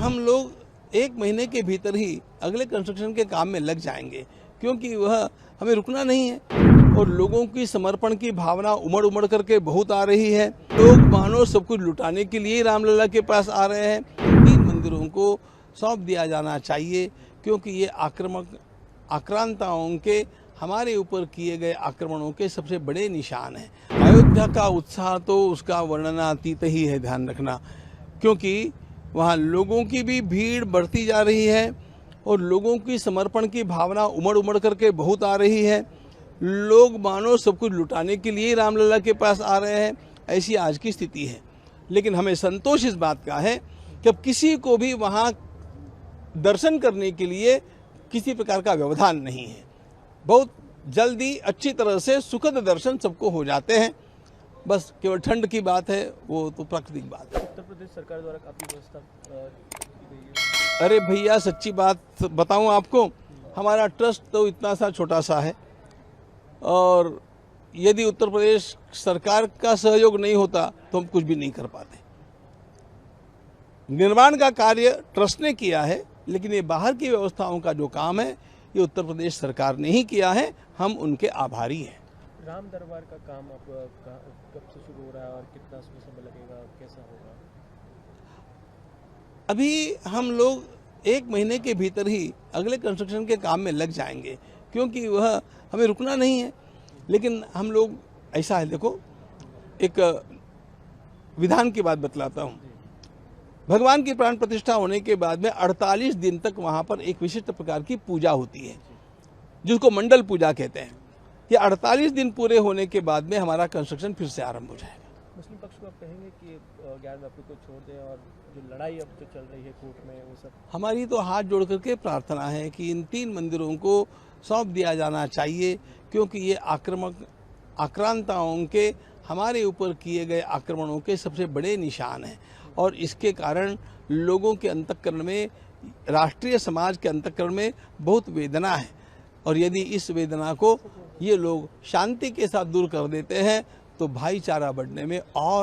हम लोग 1 महीने के भीतर ही अगले कंस्ट्रक्शन के काम में लग जाएंगे, क्योंकि वह हमें रुकना नहीं है और लोगों की समर्पण की भावना उमड़ उमड़ करके बहुत आ रही है। लोग मानो सब कुछ लुटाने के लिए रामलला के पास आ रहे हैं। 3 मंदिरों को सौंप दिया जाना चाहिए, क्योंकि ये आक्रांताओं के हमारे ऊपर किए गए आक्रमणों के सबसे बड़े निशान हैं। अयोध्या का उत्साह तो उसका वर्णनातीत ही है, ध्यान रखना, क्योंकि वहाँ लोगों की भी भीड़ बढ़ती जा रही है और लोगों की समर्पण की भावना उमड़ उमड़ करके बहुत आ रही है। लोग मानो सब कुछ लुटाने के लिए रामलला के पास आ रहे हैं, ऐसी आज की स्थिति है। लेकिन हमें संतोष इस बात का है कि अब किसी को भी वहाँ दर्शन करने के लिए किसी प्रकार का व्यवधान नहीं है। बहुत जल्दी अच्छी तरह से सुखद दर्शन सबको हो जाते हैं। बस केवल ठंड की बात है, वो तो प्राकृतिक बात है। उत्तर प्रदेश सरकार द्वारा काफ़ी व्यवस्था की गई है। अरे भैया, सच्ची बात बताऊं आपको, हमारा ट्रस्ट तो इतना सा छोटा सा है और यदि उत्तर प्रदेश सरकार का सहयोग नहीं होता तो हम कुछ भी नहीं कर पाते। निर्माण का कार्य ट्रस्ट ने किया है, लेकिन ये बाहर की व्यवस्थाओं का जो काम है ये उत्तर प्रदेश सरकार ने ही किया है। हम उनके आभारी हैं। राम दरबार का काम अब कब से शुरू हो रहा है और कितना समय लगेगा, कैसा होगा? अभी हम लोग 1 महीने के भीतर ही अगले कंस्ट्रक्शन के काम में लग जाएंगे, क्योंकि वह हमें रुकना नहीं है। लेकिन हम लोग, ऐसा है, देखो, एक विधान की बात बतलाता हूँ। भगवान की प्राण प्रतिष्ठा होने के बाद में 48 दिन तक वहाँ पर एक विशिष्ट प्रकार की पूजा होती है, जिसको मंडल पूजा कहते हैं। ये 48 दिन पूरे होने के बाद में हमारा कंस्ट्रक्शन फिर से आरंभ हो जाएगा। मुस्लिम पक्ष को आप कहेंगे कि 11 अप्रैल को छोड़ दें और जो लड़ाई अब जो चल रही है कोर्ट में, वो सब? हमारी तो हाथ जोड़ करके प्रार्थना है कि इन 3 मंदिरों को सौंप दिया जाना चाहिए, क्योंकि ये आक्रांताओं के हमारे ऊपर किए गए आक्रमणों के सबसे बड़े निशान हैं और इसके कारण लोगों के अंतःकरण में, राष्ट्रीय समाज के अंतःकरण में बहुत वेदना है। और यदि इस वेदना को ये लोग शांति के साथ दूर कर देते हैं तो भाईचारा बढ़ने में और